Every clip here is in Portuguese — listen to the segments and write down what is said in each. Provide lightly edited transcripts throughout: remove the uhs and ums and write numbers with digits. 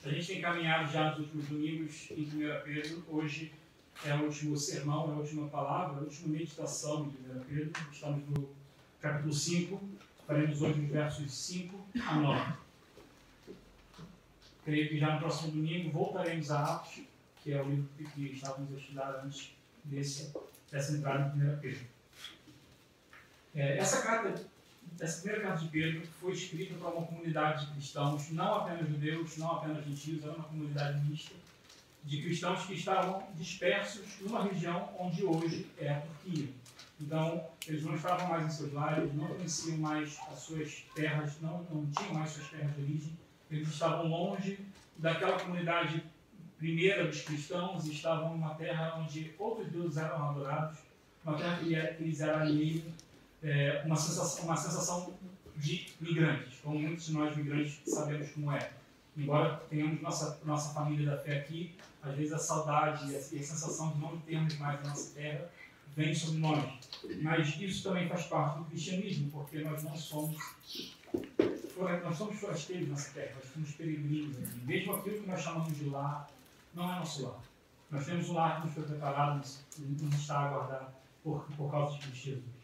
A gente tem caminhado já nos últimos domingos em 1 Pedro. Hoje é o último sermão, é a última palavra, a última meditação em 1 Pedro. Estamos no capítulo 5, faremos hoje os versos 5 a 9. Creio que já no próximo domingo voltaremos a Atos, que é o livro que estávamos a estudar antes dessa entrada em 1 Pedro. Essa primeira carta de Pedro foi escrita para uma comunidade de cristãos, não apenas judeus, não apenas gentios, era uma comunidade mista de cristãos que estavam dispersos numa região onde hoje é a Turquia. Então, eles não estavam mais em seus lares, não conheciam mais as suas terras, não tinham mais suas terras de origem, eles estavam longe daquela comunidade primeira dos cristãos e estavam numa terra onde outros deuses eram adorados, uma terra que eles eram alheios, uma sensação de migrantes, como muitos de nós migrantes sabemos como é. Embora tenhamos nossa família da fé aqui, às vezes a saudade e a sensação de não termos mais a nossa terra vem sobre nós. Mas isso também faz parte do cristianismo, porque nós não somos forasteiros nessa terra, nós somos peregrinos aqui. Mesmo aquilo que nós chamamos de lar, não é nosso lar. Nós temos um lar que nos foi preparado, nos está a aguardar por causa de Cristo Jesus.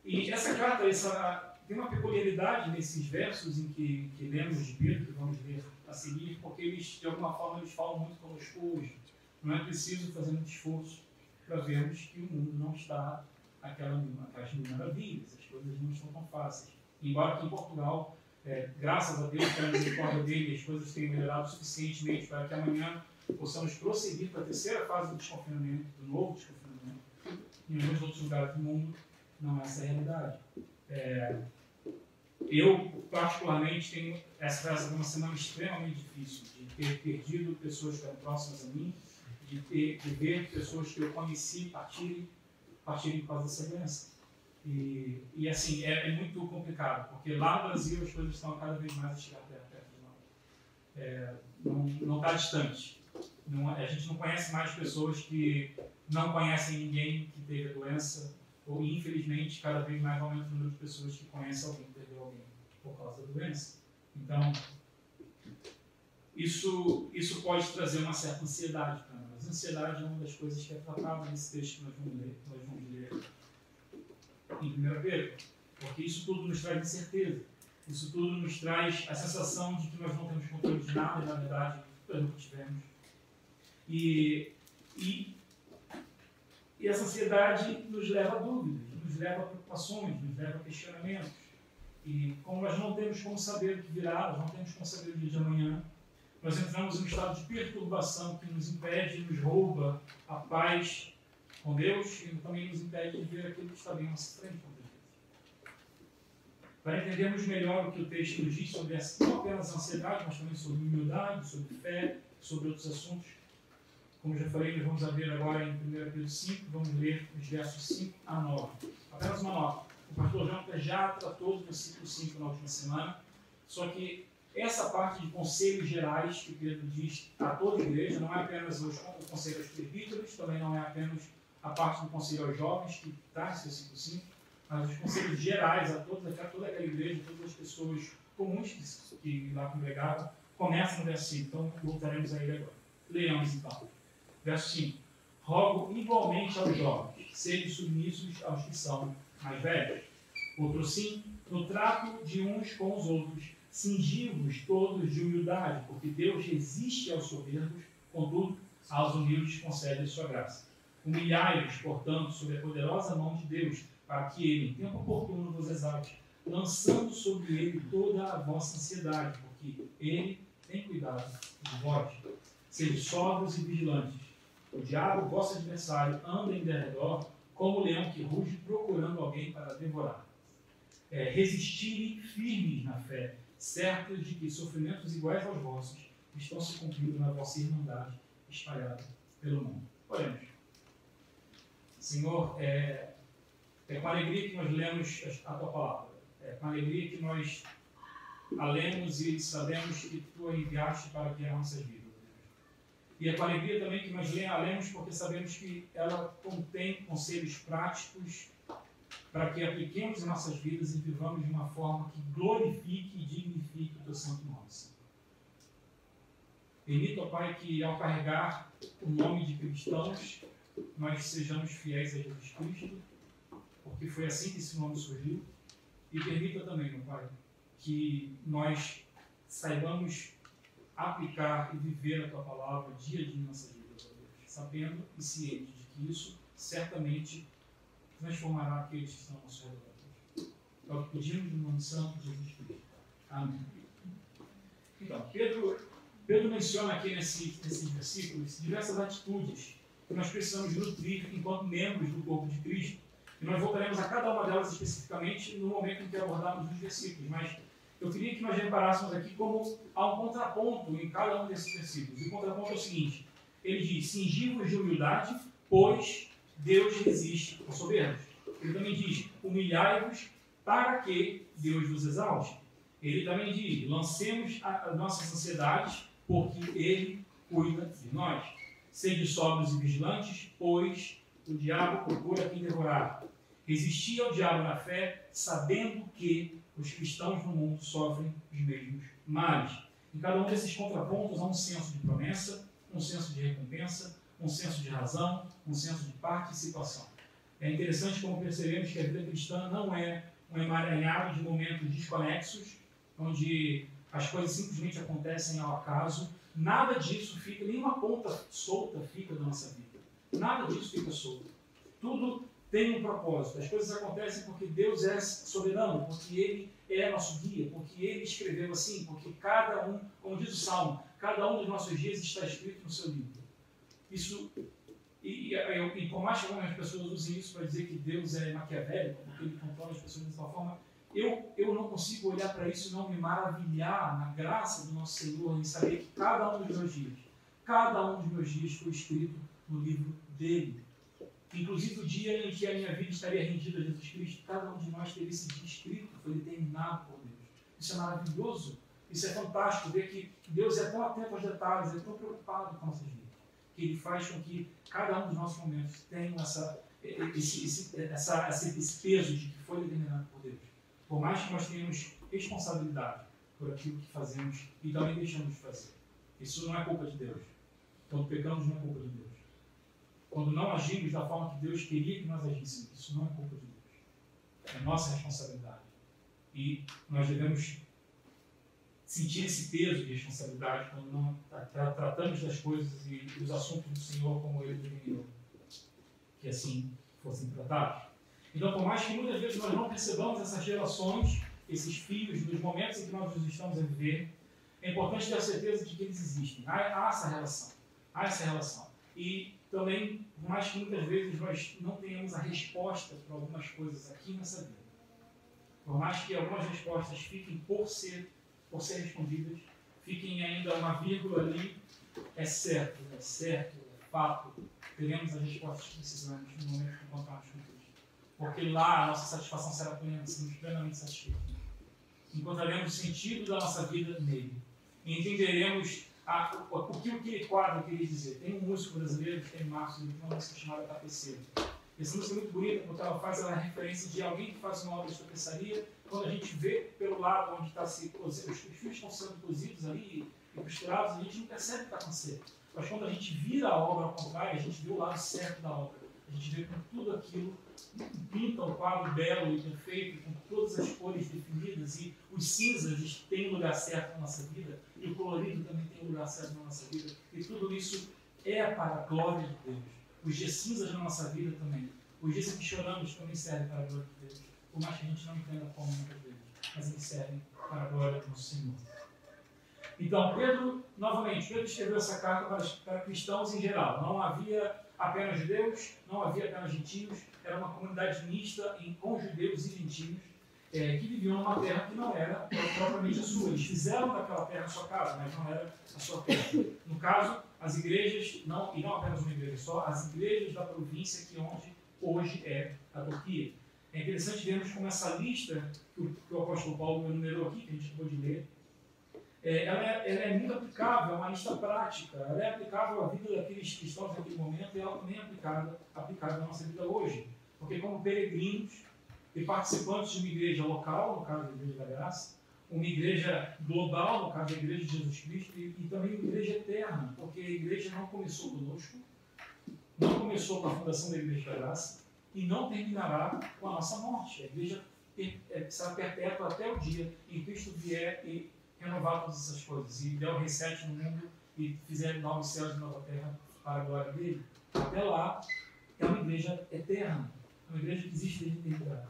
E essa carta tem uma peculiaridade nesses versos em que lemos de Pedro, que vamos ler a seguir, porque eles, de alguma forma, eles falam muito conosco hoje. Não é preciso fazer muito esforço para vermos que o mundo não está aquelas mil maravilhas, as coisas não estão tão fáceis. Embora aqui em Portugal, graças a Deus, pela misericórdia dele, as coisas tenham melhorado suficientemente para que amanhã possamos prosseguir para a terceira fase do desconfinamento, do novo desconfinamento. Em alguns outros lugares do mundo, não é essa a realidade. Eu, particularmente, tenho essa uma semana extremamente difícil, de ter perdido pessoas que eram próximas a mim, de ver pessoas que eu conheci partirem por causa dessa doença. E assim, é muito complicado, porque lá no Brasil as coisas estão cada vez mais a chegar perto de nós. Não está distante. A gente não conhece mais pessoas que não conhecem ninguém que teve a doença, ou infelizmente cada vez mais aumenta o número de pessoas que conhecem alguém que perdeu alguém por causa da doença. Então, isso pode trazer uma certa ansiedade para nós. A ansiedade é uma das coisas que é tratada nesse texto que nós vamos ler em 1 Pedro, porque isso tudo nos traz incerteza, isso tudo nos traz a sensação de que nós não temos controle de nada, e na verdade, nós nunca tivemos. E essa ansiedade nos leva a dúvidas, nos leva a preocupações, nos leva a questionamentos. E como nós não temos como saber o que virá, nós não temos como saber o dia de amanhã, nós entramos em um estado de perturbação que nos impede, nos rouba a paz com Deus e também nos impede de ver aquilo que está bem à nossa frente, muitas vezes. Para entendermos melhor o que o texto nos diz sobre não apenas a ansiedade, mas também sobre humildade, sobre fé, sobre outros assuntos, como já falei, nós vamos abrir agora em 1 Pedro 5, vamos ler os versos 5 a 9. Apenas uma nota. O pastor Jonathan já tratou do versículo 5 na última semana, só que essa parte de conselhos gerais que Pedro diz a toda a igreja, não é apenas o conselho aos presbíteros, também não é apenas a parte do conselho aos jovens, que está nesse versículo 5, mas os conselhos gerais a toda aquela igreja, todas as pessoas comuns que lá congregavam, começam no verso 5. Então, voltaremos a ele agora. Leiamos então. Verso 5. Rogo igualmente aos jovens, sejam submissos aos que são mais velhos. Outro sim, no trato de uns com os outros, cingi-vos todos de humildade, porque Deus resiste aos soberbos, contudo, aos humildes concede a sua graça. Humilhai-vos, portanto, sob a poderosa mão de Deus, para que ele, em tempo oportuno, vos exalte, lançando sobre ele toda a vossa ansiedade, porque ele tem cuidado de vós. Sejam sóbrios e vigilantes. O diabo, vosso adversário, anda em derredor, como o leão que ruge, procurando alguém para devorar. Resistirem firmes na fé, certos de que sofrimentos iguais aos vossos estão se cumprindo na vossa irmandade espalhada pelo mundo. Oremos. Senhor, é com alegria que nós lemos a Tua Palavra. É com alegria que nós a lemos e sabemos que Tu a enviaste para guiar nossas vidas. E é com alegria também que nós a lemos porque sabemos que ela contém conselhos práticos para que apliquemos em nossas vidas e vivamos de uma forma que glorifique e dignifique o Teu santo nome, Senhor. Permita, ó Pai, que ao carregar o nome de cristãos, nós sejamos fiéis a Jesus Cristo, porque foi assim que esse nome surgiu. E permita também, meu Pai, que nós saibamos aplicar e viver a Tua palavra dia a dia em nossa vida, ó Deus, sabendo e ciente de que isso certamente transformará aqueles que estão ao nosso redor. É o que pedimos no nome santo de Jesus Cristo. Amém. Então, Pedro menciona aqui nesses versículos diversas atitudes que nós precisamos nutrir enquanto membros do corpo de Cristo. E nós voltaremos a cada uma delas especificamente no momento em que abordarmos os versículos. Mas eu queria que nós reparássemos aqui como há um contraponto em cada um desses versículos. E o contraponto é o seguinte: ele diz, cingivos de humildade, pois Deus resiste aos soberbos. Ele também diz, humilhai-vos para que Deus vos exalte. Ele também diz, lancemos as nossas ansiedades, porque Ele cuida de nós. Sede sóbrios e vigilantes, pois o diabo procura quem devorar. Resisti ao diabo na fé, sabendo que os cristãos no mundo sofrem os mesmos males. Em cada um desses contrapontos há um senso de promessa, um senso de recompensa, um senso de razão, um senso de participação. É interessante como percebemos que a vida cristã não é um emaranhado de momentos desconexos, onde as coisas simplesmente acontecem ao acaso. Nada disso fica, nenhuma ponta solta fica da nossa vida. Nada disso fica solto. Tudo tem um propósito. As coisas acontecem porque Deus é soberano, porque Ele é nosso guia, porque Ele escreveu assim, porque cada um, como diz o Salmo, cada um dos nossos dias está escrito no seu livro. Isso, e por mais que algumas pessoas usem isso para dizer que Deus é maquiavélico, porque Ele controla as pessoas de tal forma, eu não consigo olhar para isso e não me maravilhar na graça do nosso Senhor em saber que cada um dos meus dias foi escrito no livro dele. Inclusive o dia em que a minha vida estaria rendida a Jesus Cristo, cada um de nós teve esse dia escrito, foi determinado por Deus. Isso é maravilhoso, isso é fantástico, ver que Deus é tão atento aos detalhes, é tão preocupado com nossas vidas, que Ele faz com que cada um dos nossos momentos tenha esse peso de que foi determinado por Deus. Por mais que nós tenhamos responsabilidade por aquilo que fazemos e também deixamos de fazer. Isso não é culpa de Deus. Quando pecamos, não é culpa de Deus. Quando não agimos da forma que Deus queria que nós agíssemos, isso não é culpa de Deus. É nossa responsabilidade. E nós devemos sentir esse peso de responsabilidade quando não tratamos das coisas e dos assuntos do Senhor como Ele determinou que assim fossem tratados. Então, por mais que muitas vezes nós não percebamos essas relações, esses fios, nos momentos em que nós nos estamos a viver, é importante ter a certeza de que eles existem. Há essa relação. Há essa relação. E também, por mais que muitas vezes nós não tenhamos a resposta para algumas coisas aqui nessa vida, por mais que algumas respostas fiquem por ser respondidas, fiquem ainda uma vírgula ali, é certo, é fato, teremos as respostas que precisamos no momento que encontrarmos com Deus. Porque lá a nossa satisfação será plena, seremos plenamente satisfeitos. Encontraremos o sentido da nossa vida nele. E entenderemos o que aquele quadro queria dizer. Tem um músico brasileiro, tem Marcos, ele tem uma música chamada Tapeceiro. Essa música é muito bonita, porque ela faz a referência de alguém que faz uma obra de tapeçaria. Quando a gente vê pelo lado onde está os fios estão sendo cozidos ali e costurados, a gente não percebe o que está acontecendo. Mas quando a gente vira a obra ao contrário, a gente vê o lado certo da obra. A gente vê com tudo aquilo, pinta um quadro belo e perfeito, com todas as cores definidas, e os cinzas têm o lugar certo na nossa vida, e o colorido também tem o lugar certo na nossa vida, e tudo isso é para a glória de Deus. Os dias cinzas na nossa vida também, os dias em que choramos também servem para a glória de Deus, por mais que a gente não entenda como muitas vezes, mas eles servem para a glória do Senhor. Então, Pedro escreveu essa carta para cristãos em geral. Não havia apenas judeus, não havia apenas gentios, era uma comunidade mista com judeus e gentios que viviam numa terra que não era propriamente a sua. Eles fizeram daquela terra a sua casa, mas não era a sua terra. No caso, as igrejas, e não apenas uma igreja só, as igrejas da província onde hoje é a Turquia. É interessante vermos como essa lista que o apóstolo Paulo enumerou aqui, que a gente acabou de ler, ela é muito aplicável, é uma lista prática, ela é aplicável à vida daqueles cristãos naquele momento e ela também é aplicável à nossa vida hoje. Porque como peregrinos e participantes de uma igreja local, no caso da Igreja da Graça, uma igreja global, no caso a igreja de Jesus Cristo, e também uma igreja eterna, porque a igreja não começou conosco, não começou com a fundação da Igreja da Graça e não terminará com a nossa morte. A igreja será perpétua até o dia em que Cristo vier e renovar todas essas coisas, e der o reset no mundo e fizer novos céus e nova terra para a glória dele. Até lá, é uma igreja eterna, uma igreja que existe desde a eternidade.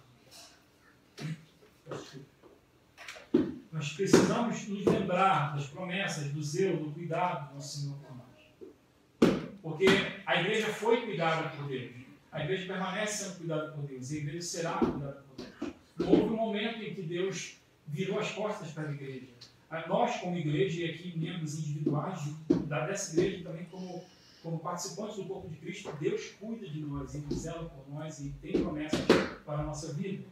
Nós precisamos nos lembrar das promessas, do zelo, do cuidado do nosso Senhor por nós. Porque a igreja foi cuidada por Deus. A igreja permanece sendo cuidada por Deus. E a igreja será cuidada por Deus. Não houve um momento em que Deus virou as costas para a igreja. Nós, como igreja, e aqui membros individuais dessa igreja, e também como participantes do corpo de Cristo, Deus cuida de nós, Ele zela por nós e tem promessas para a nossa vida.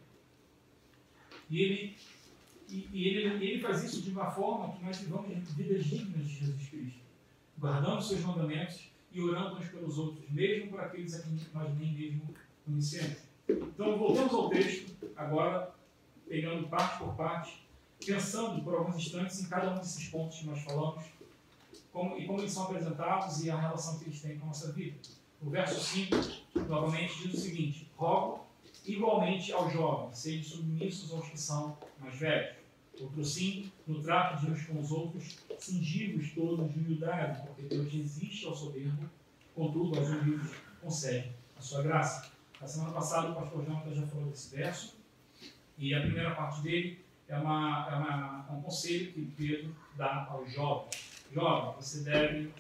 E ele faz isso de uma forma que nós vivamos vidas dignas de Jesus Cristo, guardando os seus mandamentos e orando uns pelos outros, mesmo por aqueles a quem nós nem mesmo conhecemos. Então, voltamos ao texto, agora, pegando parte por parte, pensando por alguns instantes em cada um desses pontos que nós falamos, como eles são apresentados e a relação que eles têm com a nossa vida. O verso 5, novamente, diz o seguinte: rogo igualmente aos jovens, sejam submissos aos que são mais velhos. Outro 5, no trato de uns com os outros, cingivos todos de humildade, porque Deus resiste ao soberbo, contudo aos humildes concede a sua graça. Na semana passada o pastor Jonathan já falou desse verso, e a primeira parte dele é um conselho que Pedro dá aos jovens. Jovem, você deve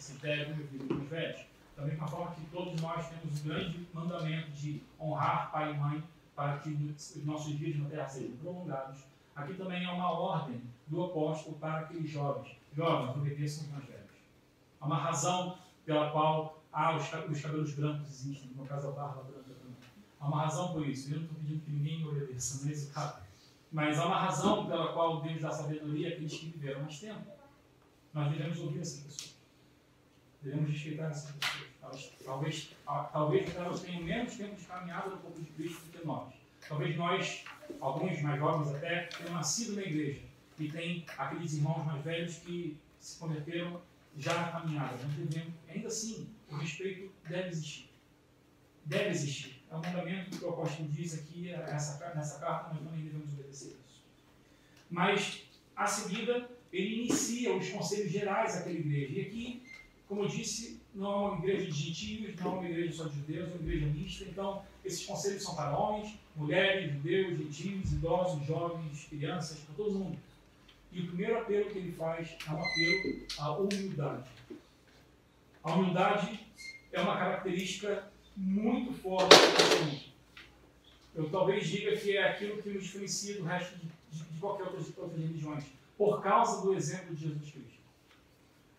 ouvir os mais velhos. Da mesma forma que todos nós temos o grande mandamento de honrar pai e mãe para que os nossos dias na terra sejam prolongados, aqui também é uma ordem do apóstolo para aqueles jovens. Jovens, obedeçam os mais velhos. Há uma razão pela qual os cabelos brancos existem, no caso a barba branca também. Há uma razão por isso. Eu não estou pedindo que ninguém me obedeça, não é esse o caso. Mas há uma razão pela qual Deus dá sabedoria àqueles que viveram mais tempo. Nós devemos ouvir essas pessoas. Devemos respeitar essas pessoas. Talvez elas tenham menos tempo de caminhada no corpo de Cristo do que nós. Talvez nós, alguns mais jovens até, tenham nascido na igreja e tem aqueles irmãos mais velhos que se converteram já na caminhada. Nós devemos, ainda assim, o respeito deve existir. Deve existir. É um mandamento que o apóstolo diz aqui, nessa carta, nós também devemos obedecer isso. Mas, a seguida, ele inicia os conselhos gerais daquela igreja. E aqui, como eu disse, não é uma igreja de gentios, não é uma igreja só de judeus, é uma igreja mista. Então, esses conselhos são para homens, mulheres, judeus, gentios, idosos, jovens, crianças, para todo mundo. E o primeiro apelo que ele faz é um apelo à humildade. A humildade é uma característica muito forte do mundo. Eu talvez diga que é aquilo que nos diferencia do resto de qualquer outras religiões, por causa do exemplo de Jesus Cristo.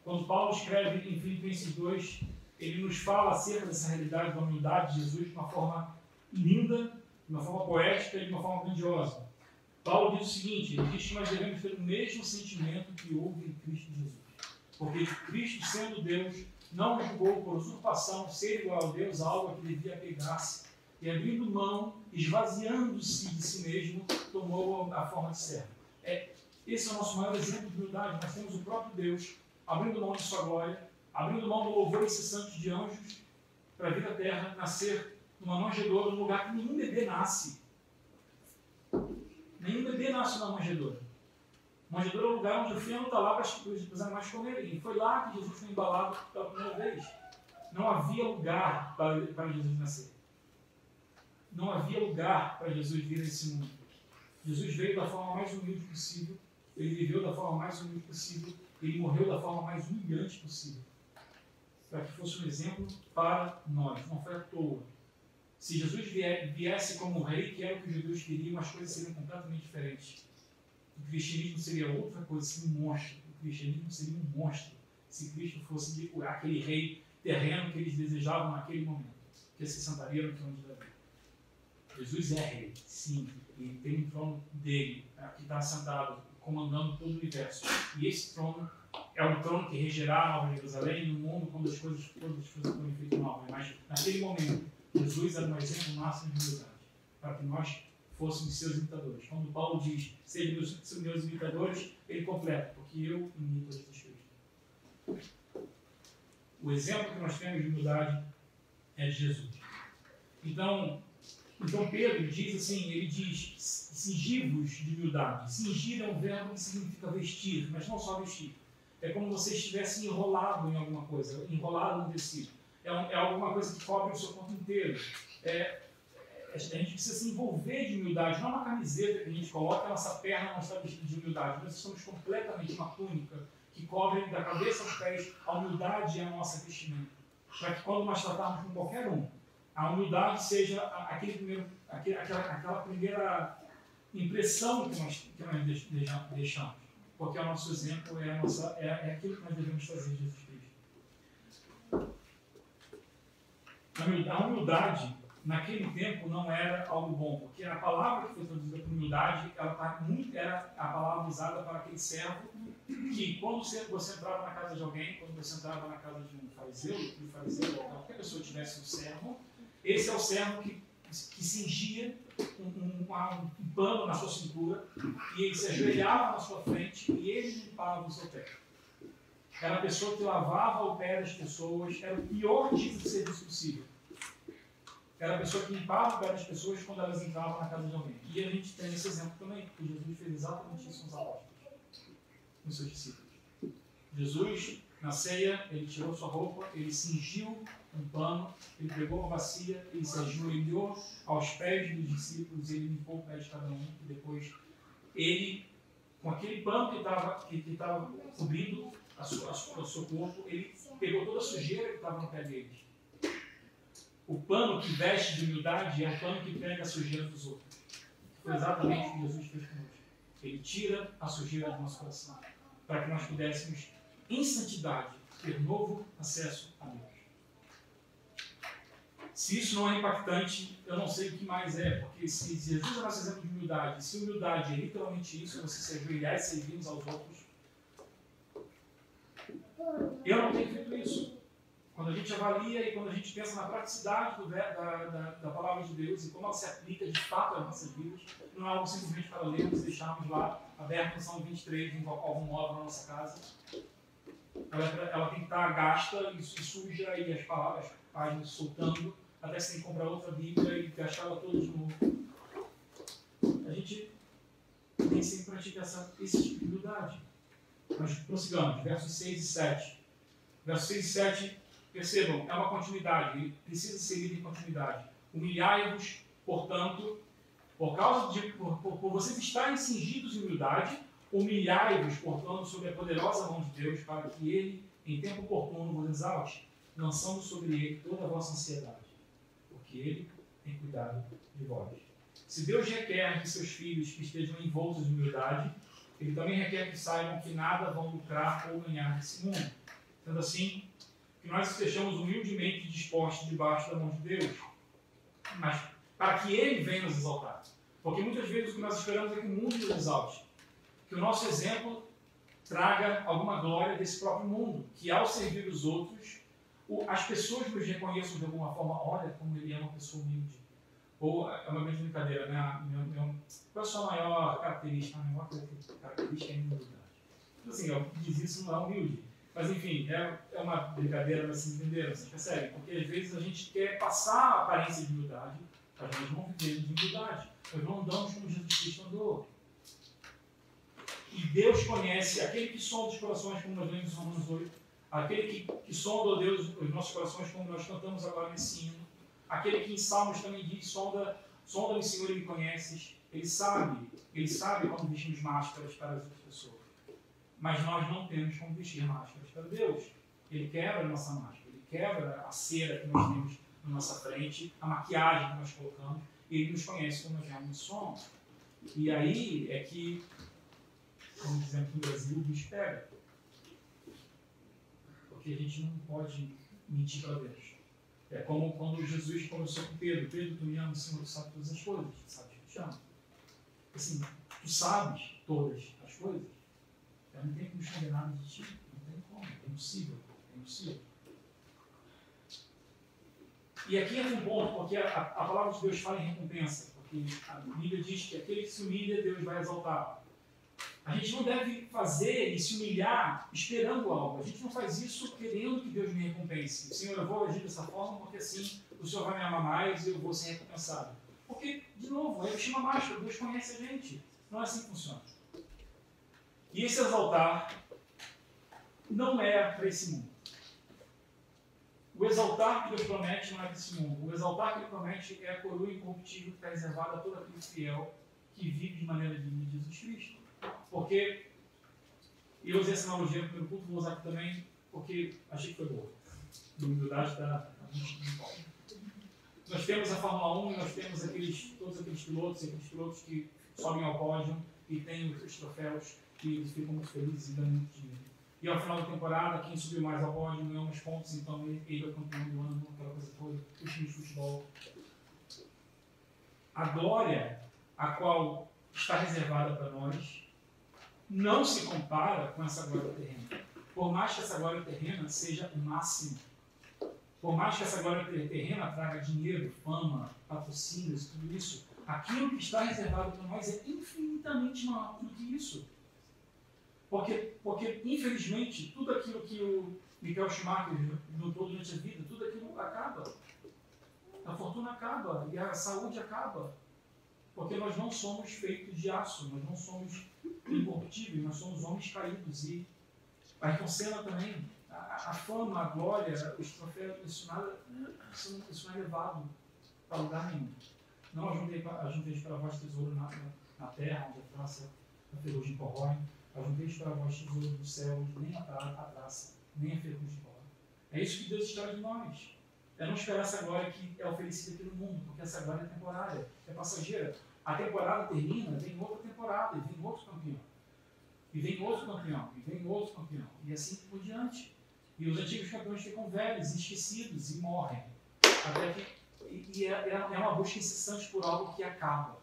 Quando Paulo escreve em Filipenses 2, ele nos fala acerca dessa realidade da humildade de Jesus de uma forma linda, de uma forma poética e de uma forma grandiosa. Paulo diz o seguinte: ele diz que nós devemos ter o mesmo sentimento que houve em Cristo Jesus. Porque Cristo, sendo Deus, não julgou por usurpação ser igual a Deus algo a que devia apegar-se, e abrindo mão, esvaziando-se de si mesmo, tomou a forma de servo. Esse é o nosso maior exemplo de humildade. Nós temos o próprio Deus abrindo mão de sua glória, abrindo mão do louvor incessante de anjos para vir à terra, nascer numa manjedoura, num lugar que nenhum bebê nasce. Nenhum bebê nasce numa manjedoura. Manjedoura é o lugar onde o feno está lá para os animais comerem. E foi lá que Jesus foi embalado pela primeira vez. Não havia lugar para Jesus nascer. Não havia lugar para Jesus vir a esse mundo. Jesus veio da forma mais humilde possível. Ele viveu da forma mais humilde possível. Ele morreu da forma mais humilhante possível. Para que fosse um exemplo para nós. Não foi à toa. Se Jesus viesse como rei, que era o que os judeus queriam, as coisas seriam completamente diferentes. O cristianismo seria outra coisa, seria um monstro. O cristianismo seria um monstro se Cristo fosse aquele rei terreno que eles desejavam naquele momento, que se sentaria no trono de Davi. Jesus é rei, sim, e tem um trono dele, que está sentado, comandando todo o universo. E esse trono é um trono que regerá a Nova Jerusalém no mundo quando todas as coisas forem feitas novas. Mas naquele momento, Jesus era um exemplo máximo de humildade, para que nós fôssemos seus imitadores. Quando Paulo diz, sejam meus imitadores, ele completa, porque eu imito Jesus Cristo. O exemplo que nós temos de humildade é de Jesus. Então Pedro diz assim, ele diz, cingivos de humildade. Cingir é um verbo que significa vestir, mas não só vestir. É como se você estivesse enrolado em alguma coisa, enrolado no tecido. É alguma coisa que cobre o seu corpo inteiro. A gente precisa se envolver de humildade, não é uma camiseta que a gente coloca, a nossa perna não está vestida de humildade. Nós estamos completamente uma túnica que cobre da cabeça aos pés. A humildade é a nossa vestimenta. Para que quando nós tratarmos com qualquer um, a humildade seja aquela primeira impressão que nós deixamos. Porque o nosso exemplo é aquilo que nós devemos fazer em Jesus Cristo. A humildade, naquele tempo, não era algo bom, porque a palavra que foi traduzida por humildade era a palavra usada para aquele servo que, quando você entrava na casa de alguém, quando você entrava na casa de um fariseu, qualquer pessoa tivesse um servo, esse é o servo que cingia um pano na sua cintura e ele se ajoelhava na sua frente e ele limpava o seu pé. Era a pessoa que lavava o pé das pessoas, era o pior tipo de serviço possível. Era a pessoa que limpava o pé das pessoas quando elas entravam na casa de alguém. E a gente tem esse exemplo também, porque Jesus fez exatamente isso com os apóstolos, com os seus discípulos. Jesus, na ceia, ele tirou sua roupa, ele cingiu um pano, ele pegou uma bacia, ele se ajoelhou aos pés dos discípulos, ele limpou o pé de cada um, e depois ele, com aquele pano que estava cobrindo o seu corpo, ele pegou toda a sujeira que estava no pé deles. O pano que veste de humildade é o pano que pega a sujeira dos outros. Foi exatamente o que Jesus fez conosco. Ele tira a sujeira do nosso coração, para que nós pudéssemos, em santidade, ter novo acesso a Deus. Se isso não é impactante, eu não sei o que mais é, porque se Jesus é nosso exemplo de humildade, se humildade é literalmente isso, você se ajoelhar e servir uns aos outros, eu não tenho feito isso. Quando a gente avalia e quando a gente pensa na praticidade da palavra de Deus e como ela se aplica de fato às nossas vidas, não é algo simplesmente para lermos e deixarmos lá aberto no Salmo 23, em algum móvel na nossa casa. Ela tem que estar gasta e suja e as páginas soltando, até que você tem que comprar outra Bíblia e gastar ela toda de novo. A gente nem sempre pratica esse tipo de humildade. Mas prossigamos, versos 6 e 7. Versos 6 e 7, percebam, é uma continuidade, ele precisa ser lido em continuidade. Humilhai-vos, portanto, por vocês estarem cingidos de humildade, humilhai-vos, portanto, sob a poderosa mão de Deus, para que ele, em tempo oportuno, vos exalte, lançando sobre ele toda a vossa ansiedade, porque ele tem cuidado de vós. Se Deus requer de seus filhos que estejam envoltos de humildade, ele também requer que saibam que nada vão lucrar ou ganhar nesse mundo. Sendo assim, que nós estejamos humildemente dispostos debaixo da mão de Deus, mas para que ele venha nos exaltar. Porque muitas vezes o que nós esperamos é que o mundo nos exalte, que o nosso exemplo traga alguma glória desse próprio mundo, que ao servir os outros, as pessoas nos reconheçam de alguma forma, olha como ele é uma pessoa humilde. Ou, é uma grande brincadeira, né? Qual é a sua maior característica? A maior característica é a humildade. Assim, eu diz isso não é humilde. Mas, enfim, é uma brincadeira para se entender, vocês percebem? Porque, às vezes, a gente quer passar a aparência de humildade, mas nós não vivemos de humildade. Nós não andamos como Jesus Cristo andou. E Deus conhece aquele que sonda os corações, como nós lemos em Romanos 8, aquele que sonda, ó Deus, os nossos corações, como nós cantamos agora nesse hino, aquele que em Salmos também diz, sonda-me, Senhor, e me conheces. Ele sabe quando vestimos máscaras para as outras pessoas. Mas nós não temos como vestir máscaras para Deus. Ele quebra a nossa máscara, ele quebra a cera que nós temos na nossa frente, a maquiagem que nós colocamos, e ele nos conhece como nós realmente somos. E aí é que, como dizemos aqui no Brasil, o bicho pega. Porque a gente não pode mentir para Deus. É como quando Jesus conversou com Pedro. Pedro, tu me amas, Senhor, tu sabe todas as coisas. Tu sabes que eu te amo. Assim, tu sabes todas as coisas. Eu não tenho como esconder nada de ti. Não tem como. É impossível. É impossível. E aqui entra um ponto, porque a palavra de Deus fala em recompensa. porque a Bíblia diz que aquele que se humilha, Deus vai exaltar. A gente não deve fazer e se humilhar esperando algo. A gente não faz isso querendo que Deus me recompense. Senhor, eu vou agir dessa forma porque assim o Senhor vai me amar mais e eu vou ser recompensado. Porque, de novo, é estima máscara, Deus conhece a gente. Não é assim que funciona. E esse exaltar não é para esse mundo. O exaltar que Deus promete não é para esse mundo. O exaltar que Ele promete é a coroa incorruptível que está reservada a todo aquele fiel que vive de maneira digna de Jesus Cristo. Porque, e eu usei essa analogia no primeiro culto, vou usar aqui também, porque achei que foi boa. A humildade está muito bom. Nós temos a Fórmula 1 e nós temos todos aqueles pilotos que sobem ao pódio e têm os troféus e eles ficam muito felizes e ganham muito dinheiro. E ao final da temporada, quem subiu mais ao pódio ganhou uns pontos, então ele é o campeão do ano, aquela coisa toda, o time de futebol. A glória a qual está reservada para nós não se compara com essa glória terrena. Por mais que essa glória terrena seja o máximo, por mais que essa glória terrena traga dinheiro, fama, patrocínios, tudo isso, aquilo que está reservado para nós é infinitamente maior do que isso. Porque, infelizmente, tudo aquilo que o Michael Schumacher lutou durante a vida, tudo aquilo acaba. A fortuna acaba e a saúde acaba. Porque nós não somos feitos de aço, nós não somos incorruptíveis, nós somos homens caídos. E a Ayrton também, a fama, a glória, os troféus, isso não é levado para lugar nenhum. Não ajunteis para vós tesouro na terra, onde a traça, a ferrugem corrói. Ajunteis para vós tesouro do céu, onde nem a traça, nem a ferrugem corrói. É isso que Deus espera de nós. É não esperar essa glória que é oferecida aqui no mundo, porque essa glória é temporária, é passageira. A temporada termina, vem outra temporada, e vem outro campeão. E vem outro campeão, e vem outro campeão. E assim por diante. E os antigos campeões ficam velhos, esquecidos e morrem. Até que, é uma busca incessante por algo que acaba.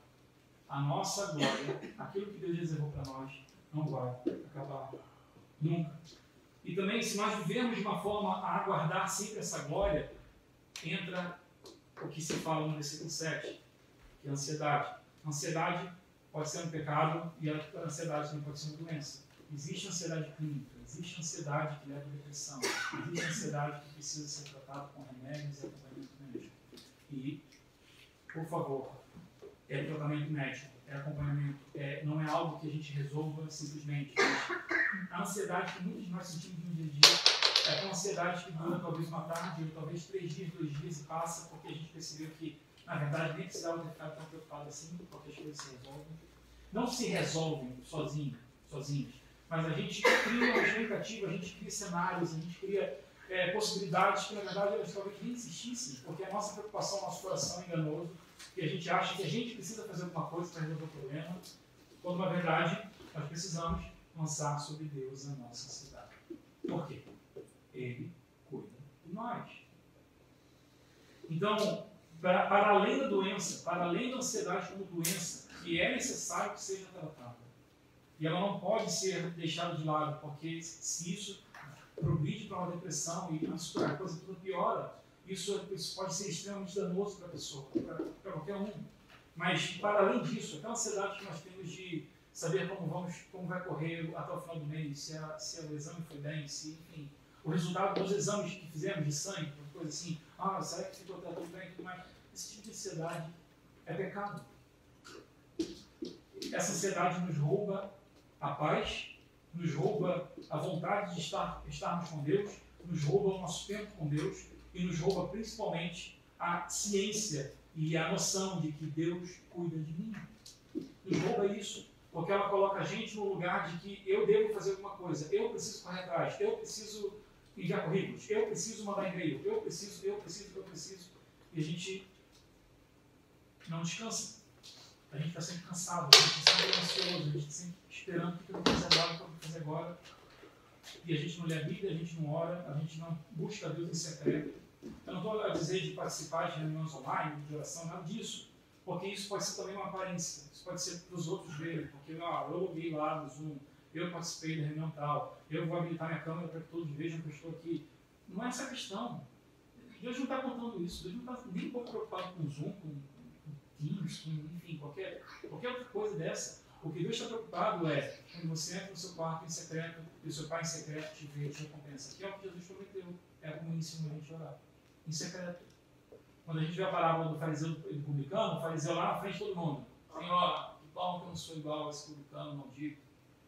A nossa glória, aquilo que Deus reservou para nós, não vai acabar nunca. E também, se nós vivermos de uma forma a aguardar sempre essa glória, entra o que se fala no versículo 7, que é a ansiedade. A ansiedade pode ser um pecado e a ansiedade também pode ser uma doença. Existe ansiedade clínica, existe ansiedade que leva à depressão, existe ansiedade que precisa ser tratada com remédios e acompanhamento médico. E, por favor, é tratamento médico, é acompanhamento, não é algo que a gente resolva simplesmente. A ansiedade que muitos de nós sentimos no dia a dia é uma ansiedade que dura talvez uma tarde, ou talvez 3 dias, 2 dias e passa, porque a gente percebeu que, na verdade, nem precisava ter ficado tão preocupado assim, porque as coisas se resolvem. Não se resolvem sozinhos, mas a gente cria uma expectativa, a gente cria cenários, a gente cria possibilidades que, na verdade, elas talvez nem existissem, porque a nossa preocupação, nosso coração é enganoso, e a gente acha que a gente precisa fazer alguma coisa para resolver o problema, quando, na verdade, nós precisamos lançar sobre Deus a nossa ansiedade. Por quê? Ele cuida de nós. Então, para além da doença, para além da ansiedade como doença, que é necessário que seja tratada, e ela não pode ser deixada de lado, porque se isso progride para uma depressão e isso, a coisa toda piora, isso pode ser extremamente danoso para a pessoa, para qualquer um. Mas, para além disso, aquela ansiedade que nós temos de saber como vai correr até o final do mês, se o exame foi bem, enfim, o resultado dos exames que fizemos de sangue, coisa assim, será que ficou tudo bem e tudo mais? Esse tipo de ansiedade é pecado. Essa ansiedade nos rouba a paz, nos rouba a vontade de estarmos com Deus, nos rouba o nosso tempo com Deus e nos rouba principalmente a ciência e a noção de que Deus cuida de mim. Nos rouba isso, porque ela coloca a gente no lugar de que eu devo fazer alguma coisa, eu preciso correr atrás, eu preciso enviar currículos, eu preciso mandar e-mail, eu preciso, e a gente não descansa. A gente está sempre cansado, a gente está sempre ansioso, a gente está sempre esperando o que eu vou fazer agora, o que eu vou fazer agora. E a gente não lê a Bíblia, a gente não ora, a gente não busca a Deus em secreto. Eu não estou a dizer de participar de reuniões online, de oração, nada disso. Porque isso pode ser também uma aparência. Isso pode ser para os outros verem. Porque eu loguei lá no Zoom, eu participei da reunião tal, eu vou habilitar minha câmera para que todos vejam que eu estou aqui. Não é essa a questão. Deus não está contando isso. Deus não está nem um pouco preocupado com o Zoom, com Teams, enfim, qualquer outra coisa dessa. O que Deus está preocupado é quando você entra no seu quarto em secreto e o seu pai em secreto te vê e te recompensa. Que é o que Jesus prometeu. É como ensinou a gente a orar. Em secreto. Quando a gente vê a parábola do fariseu e do publicano, o fariseu lá na frente de todo mundo. Senhor, que bom que eu não sou igual a esse publicano maldito,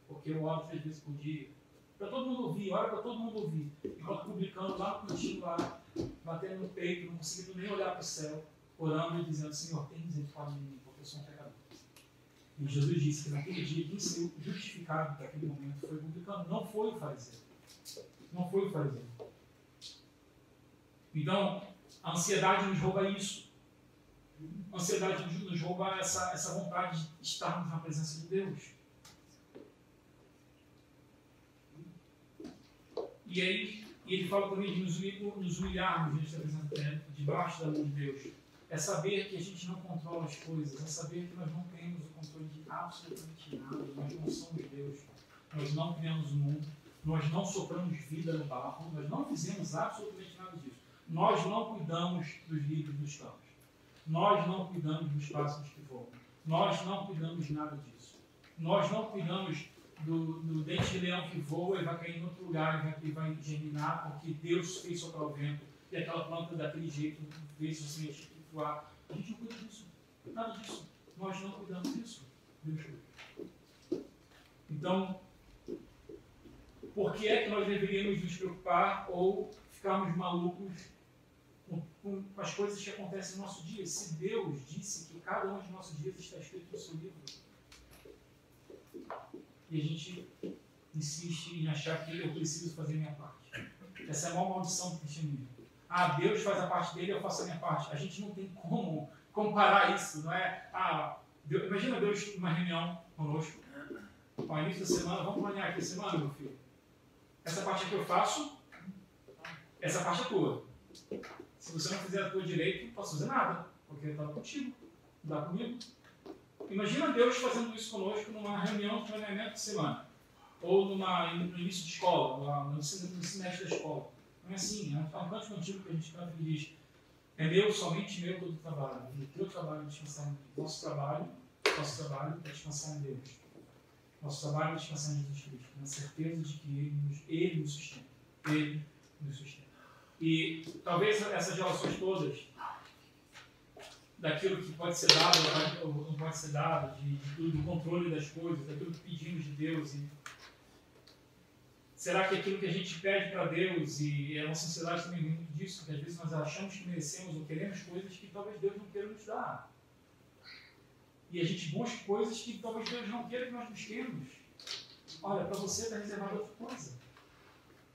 porque eu oro 3 vezes por dia. Para todo mundo ouvir, ora para todo mundo ouvir. Enquanto o publicano lá no cantinho, lá, batendo no peito, não conseguindo nem olhar para o céu, orando e dizendo, Senhor, tem misericórdia de mim, porque eu sou um pecador. E Jesus disse que naquele dia quem saiu justificado naquele momento foi o publicano, não foi o fariseu. Não foi o fariseu. Então, a ansiedade nos rouba isso. A ansiedade nos rouba essa vontade de estarmos na presença de Deus. E aí, ele fala também de nos humilharmos diante da presença dele, debaixo da mão de Deus. É saber que a gente não controla as coisas, é saber que nós não temos o controle de absolutamente nada, nós não somos Deus, nós não criamos o mundo, nós não sopramos vida no barro, nós não fizemos absolutamente nada disso. Nós não cuidamos dos lírios dos campos, nós não cuidamos dos pássaros que voam, nós não cuidamos de nada disso, nós não cuidamos do dente de leão que voa e vai cair em outro lugar e vai germinar porque Deus fez soprar o vento e aquela planta daquele jeito fez o semente voar. A gente não cuida disso, nada disso. Nós não cuidamos disso. Deus cuida. Então, por que é que nós deveríamos nos preocupar ou ficarmos malucos com as coisas que acontecem no nosso dia? Se Deus disse que cada um de nossos dias está escrito no seu livro. E a gente insiste em achar que eu preciso fazer a minha parte. Essa é a maior maldição do cristianismo. Ah, Deus faz a parte dele, eu faço a minha parte. A gente não tem como comparar isso, não é? Deus, imagina Deus numa reunião conosco, ao início da semana, vamos planear aqui a semana, meu filho. Essa parte aqui eu faço, essa parte é tua. Se você não fizer a tua direito, não posso fazer nada, porque eu estava contigo, não dá comigo. Imagina Deus fazendo isso conosco numa reunião de planeamento de semana, ou no início de escola, no semestre da escola. Não é assim, é um cântico antigo que a gente canta que diz: é meu, somente meu, todo o trabalho. E o teu trabalho é descansar em Deus. Nosso trabalho é descansar em Deus. Nosso trabalho é descansar em Jesus Cristo, na certeza de que Ele nos sustenta. Ele nos sustenta. E talvez essas relações todas, daquilo que pode ser dado ou não pode ser dado, do controle das coisas, daquilo que pedimos de Deus. Será que aquilo que a gente pede para Deus, e a nossa sociedade também vem muito disso, que às vezes nós achamos que merecemos ou queremos coisas que talvez Deus não queira nos dar. E a gente busca coisas que talvez Deus não queira que nós busquemos. Olha, para você está reservado outra coisa.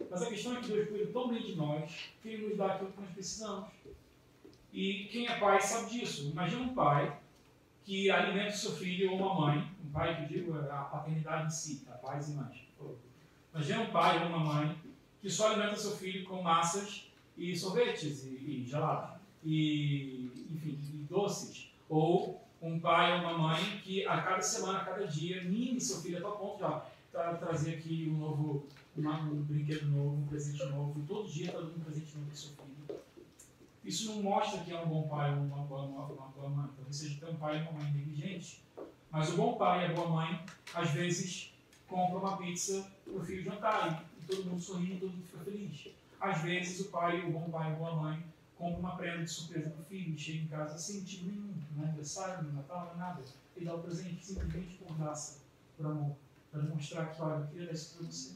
Mas a questão é que Deus cuida tão bem de nós que Ele nos dá aquilo que nós precisamos. E quem é pai sabe disso. Imagina um pai que alimenta o seu filho ou uma mãe, um pai que eu digo é a paternidade em si, tá? Pais e mães. Imagina um pai ou uma mãe que só alimenta seu filho com massas e sorvetes e gelados, enfim, e doces. Ou um pai ou uma mãe que a cada semana, a cada dia, mime seu filho até o ponto de trazer aqui um brinquedo novo, um presente novo, e todo dia está dando um presente novo para o seu filho. Isso não mostra que é um bom pai ou uma boa mãe. Talvez seja até um pai ou uma mãe negligente. Mas o bom pai e a boa mãe, às vezes, compra uma pizza para o filho jantar e todo mundo sorri e todo mundo fica feliz. Às vezes o bom pai e a boa mãe compra uma prenda de surpresa para o filho e chega em casa sem motivo nenhum, não é aniversário, não é Natal, não é nada. Ele dá o presente simplesmente por graça, por amor, para demonstrar que, olha, eu queria dar isso para você.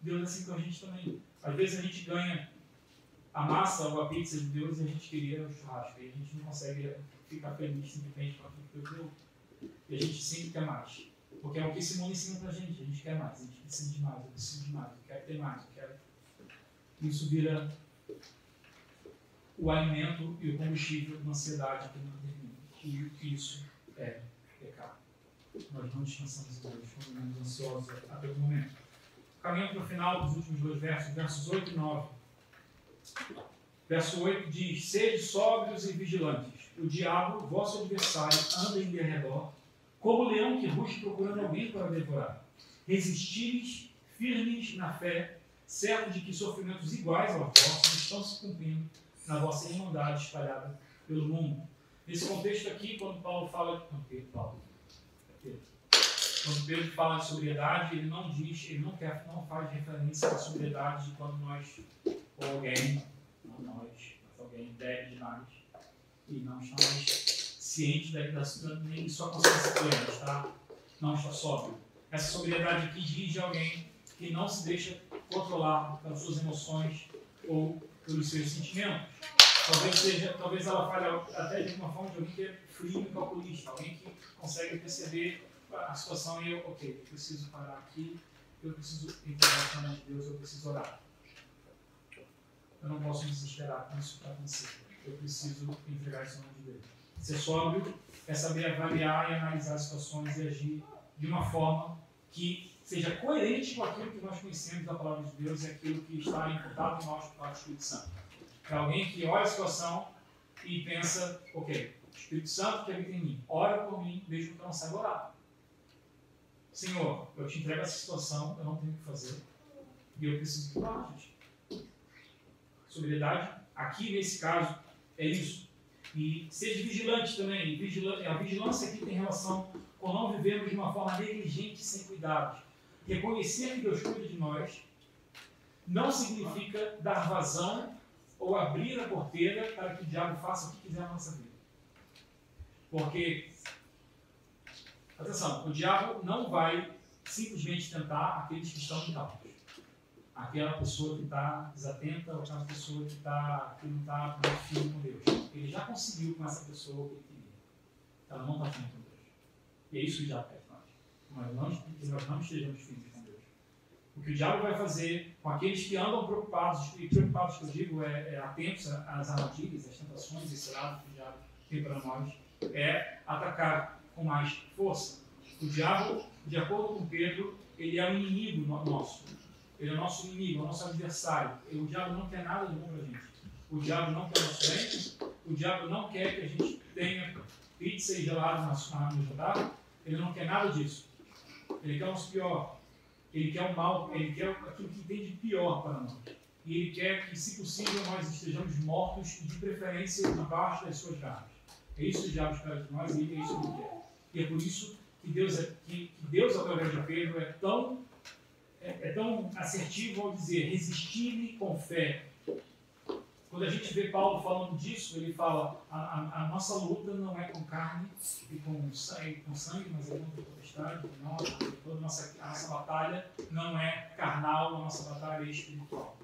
Deus é assim com a gente também. Às vezes a gente ganha a massa ou a pizza de Deus e a gente queria o churrasco, e a gente não consegue ficar feliz simplesmente com aquilo que Deus deu. E a gente sempre quer mais. Porque é o que Simone ensina pra gente. A gente quer mais, a gente precisa de mais, eu preciso de mais, eu quero ter mais, eu quero. Isso vira o alimento e o combustível de uma ansiedade que não termina. E isso é pecado. Nós não descansamos em Deus, quando estamos ansiosos a todo momento. Caminhando para o final dos últimos 2 versos, versos 8 e 9. Verso 8 diz: sede sóbrios e vigilantes. O diabo, vosso adversário, anda em derredor, como leão que ruge procurando alguém para devorar. Resistis firmes na fé, certos de que sofrimentos iguais aos vossos estão se cumprindo na vossa irmandade espalhada pelo mundo. Nesse contexto aqui, quando Paulo fala... Quando Pedro fala de sobriedade, ele não diz, ele não faz referência à sobriedade de quando nós, ou alguém, não nós, mas alguém bebe demais e não está mais ciente nem de sua consciência plena, não está sóbrio. Essa sobriedade aqui diz de alguém que não se deixa controlar pelas suas emoções ou pelos seus sentimentos. Talvez ela fale até de uma forma de alguém que é frio e calculista, alguém que consegue perceber a situação e eu preciso parar aqui, eu preciso entregar na mão de Deus, eu preciso orar. Eu não posso me desesperar com isso para acontecer. Eu preciso entregar isso na mão de Deus. Ser sóbrio é saber avaliar e analisar as situações e agir de uma forma que seja coerente com aquilo que nós conhecemos da palavra de Deus e aquilo que está imputado em nós pelo Espírito Santo. É alguém que olha a situação e pensa, ok, Espírito Santo que habita em mim, ora por mim, mesmo que eu não saiba orar. Senhor, eu te entrego essa situação, eu não tenho o que fazer e eu preciso que tu ajude. Sobriedade, aqui nesse caso, é isso. E seja vigilante também. A vigilância aqui tem relação com não vivermos de uma forma negligente e sem cuidados. Reconhecer que Deus cuida de nós não significa dar vazão ou abrir a porteira para que o diabo faça o que quiser na nossa vida. Porque, atenção, o diabo não vai simplesmente tentar aqueles que estão em altos. Aquela pessoa que está desatenta ou aquela pessoa que não está muito firme com Deus. Ele já conseguiu com essa pessoa o que ele queria. Ela não está firme com Deus. E é isso que o diabo quer de nós. Que nós não estejamos firmes com Deus. O que o diabo vai fazer com aqueles que andam preocupados, e preocupados que eu digo atentos às armadilhas, às tentações, esse lado que o diabo tem para nós, é atacar com mais força. O diabo, de acordo com Pedro, ele é um inimigo nosso. Ele é o nosso inimigo, é o nosso adversário. O diabo não quer nada de bom para a gente. O diabo não quer o nosso bem. O diabo não quer que a gente tenha pizza e gelado no jantar. Ele não quer nada disso. Ele quer o nosso pior. Ele quer o mal. Ele quer aquilo que tem de pior para nós. E ele quer que, se possível, nós estejamos mortos, de preferência debaixo das suas garras. É isso que o diabo espera de nós e é isso que ele quer. E é por isso que Deus através de Pedro, é tão assertivo ao dizer, resistir-lhe com fé. Quando a gente vê Paulo falando disso, ele fala, a nossa luta não é com carne e com sangue, mas é contra a potestade, toda a nossa batalha não é carnal, a nossa batalha é espiritual.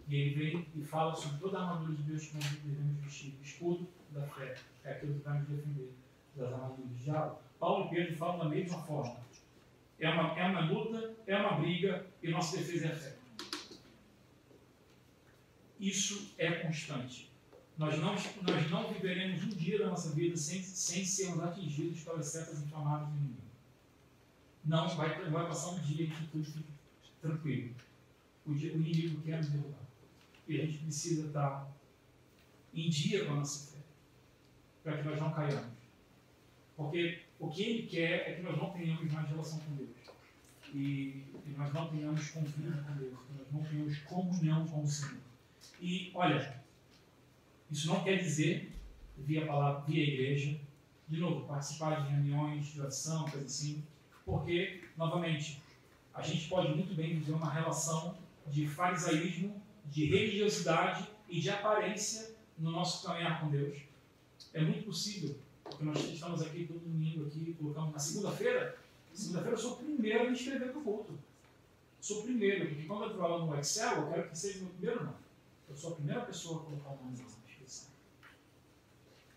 E ele vem e fala sobre toda a armadura de Deus que nós devemos vestir. O escudo da fé é aquilo que vai nos defender das armaduras do diabo. Paulo e Pedro falam da mesma forma. É uma luta, é uma briga e nossa defesa é a fé. Isso é constante. Nós não viveremos um dia da nossa vida sem sermos atingidos pelas setas inflamadas do inimigo. Não vai passar um dia que tudo fique tranquilo. O inimigo quer nos derrubar. E a gente precisa estar em dia com a nossa fé, para que nós não caiamos. Porque o que ele quer é que nós não tenhamos mais relação com Deus. E nós não tenhamos convívio com Deus. Que nós não tenhamos comunhão com o Senhor. E, olha, isso não quer dizer, via igreja, de novo, participar de reuniões de oração, coisa assim, porque, novamente, a gente pode muito bem viver uma relação de farisaísmo, de religiosidade e de aparência no nosso caminhar com Deus. É muito possível, porque nós estamos aqui todo domingo, colocamos na segunda-feira eu sou o primeiro a me inscrever para o culto. Sou o primeiro, porque quando eu estou lá no Excel, eu quero que seja o meu primeiro nome. Eu sou a primeira pessoa a colocar o nome na inscrição.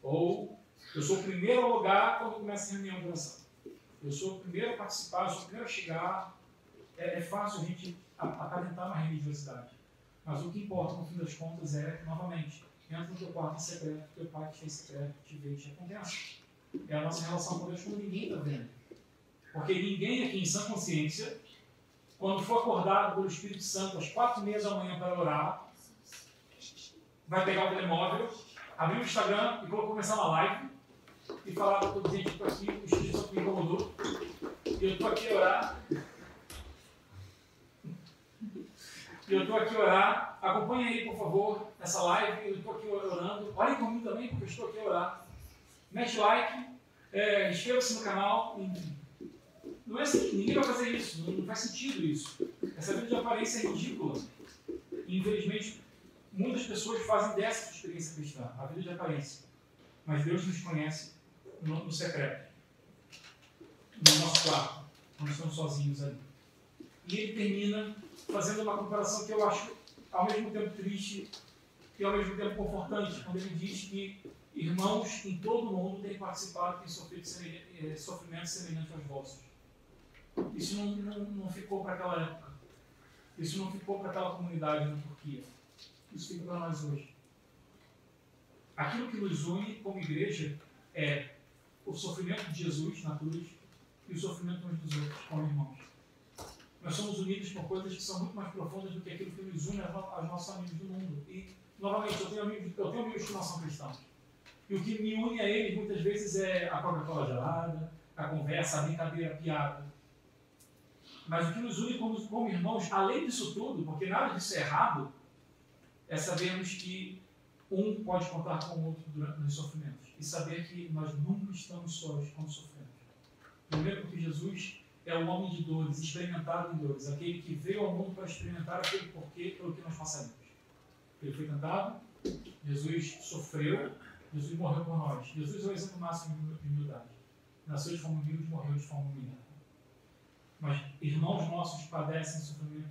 Ou eu sou o primeiro a logar quando começa a reunião de oração. Eu sou o primeiro a participar, eu sou o primeiro a chegar. É fácil a gente aparentar uma religiosidade. Mas o que importa, no fim das contas, é, novamente, entra no teu quarto em secreto, teu pai que tem secreto, te vê e te recompensa. É a nossa relação com Deus quando ninguém está vendo. Porque ninguém aqui em sã consciência, quando for acordado pelo Espírito Santo às 4h30 da manhã para orar, vai pegar o telemóvel, abrir o Instagram e começar uma live e falar para toda a gente, estou aqui, o Espírito Santo me incomodou, e eu estou aqui a orar. Acompanhe aí, por favor, essa live, eu estou aqui orando. Olhem comigo também, porque eu estou aqui a orar. mete like, inscreva-se no canal. Não é assim, ninguém vai fazer isso, não faz sentido isso. Essa vida de aparência é ridícula. E, infelizmente, muitas pessoas fazem dessa experiência cristã, a vida de aparência. Mas Deus nos conhece no secreto, no nosso quarto, quando estamos sozinhos ali. E ele termina fazendo uma comparação que eu acho ao mesmo tempo triste e ao mesmo tempo confortante, quando ele diz que irmãos em todo o mundo têm participado e têm sofrido sofrimentos semelhantes aos vossos. Isso não ficou para aquela época. Isso não ficou para aquela comunidade na Turquia. Isso fica para nós hoje. Aquilo que nos une como igreja é o sofrimento de Jesus na cruz e o sofrimento uns dos outros como irmãos. Nós somos unidos por coisas que são muito mais profundas do que aquilo que nos une aos nossos amigos do mundo. E, novamente, eu tenho amigos que não são cristãos. E o que me une a eles, muitas vezes, é a Coca-Cola gelada, a conversa, a brincadeira, a piada. Mas o que nos une como irmãos, além disso tudo, porque nada disso é errado, é sabermos que um pode contar com o outro nos sofrimentos. E saber que nós nunca estamos sós quando sofremos. Primeiro, porque Jesus é o homem de dores, experimentado em dores, aquele que veio ao mundo para experimentar aquele porquê pelo que nós passamos. Ele foi tentado, Jesus sofreu, Jesus morreu por nós. Jesus é o exemplo máximo de humildade. Nasceu de forma humilde, morreu de forma humilhada. Mas irmãos nossos padecem sofrimento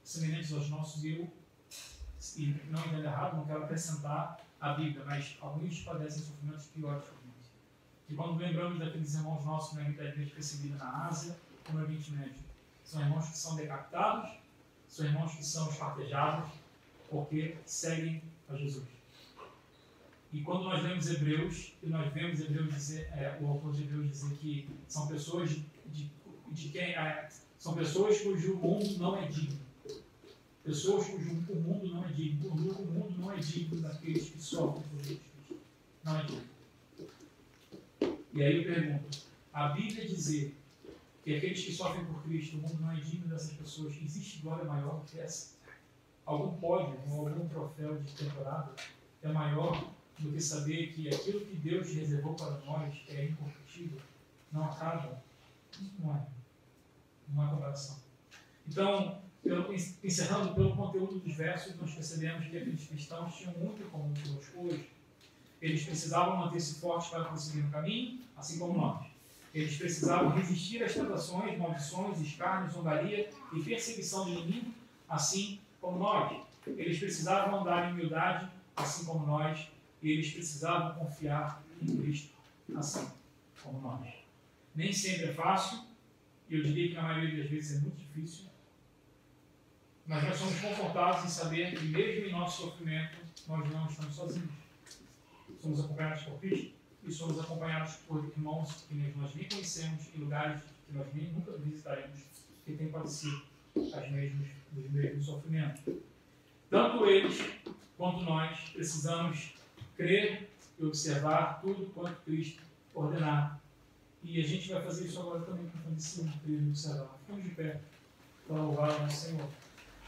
semelhantes aos nossos, e não entendo errado, não quero acrescentar a Bíblia, mas alguns padecem sofrimentos piores que nós. E quando lembramos daqueles irmãos nossos da igreja percebida na Ásia, ou no Oriente Médio, são irmãos que são decapitados, são irmãos que são espartejados, porque seguem a Jesus. E quando nós lemos Hebreus, e nós vemos Hebreus dizer, o autor de Hebreus dizer que são pessoas são pessoas cujo mundo não é digno. Pessoas cujo o mundo não é digno. O mundo não é digno daqueles que sofrem por Jesus Cristo. Não é digno. E aí eu pergunto, a Bíblia dizer que aqueles que sofrem por Cristo, o mundo não é digno dessas pessoas, existe glória maior do que essa? Algum pódio, algum troféu de temporada é maior do que saber que aquilo que Deus reservou para nós é incorruptível, não acaba? Não é. Não há comparação. Então, encerrando pelo conteúdo dos versos, nós percebemos que aqueles cristãos tinham muito em comum conosco hoje. Eles precisavam manter-se fortes para prosseguir no caminho, assim como nós. Eles precisavam resistir às tentações, maldições, escárnios, zombaria e perseguição do inimigo, assim como nós. Eles precisavam andar em humildade, assim como nós. E eles precisavam confiar em Cristo, assim como nós. Nem sempre é fácil, e eu diria que na maioria das vezes é muito difícil, mas nós somos confortados em saber que mesmo em nosso sofrimento, nós não estamos sozinhos. Somos acompanhados por Cristo e somos acompanhados por irmãos que nós nem conhecemos em lugares que nós nem nunca visitaremos, que têm padecido dos mesmos sofrimentos. Tanto eles quanto nós precisamos crer e observar tudo quanto Cristo ordenar. E a gente vai fazer isso agora também com o ensino, crer e observar. Ficamos de pé para louvar o nosso Senhor.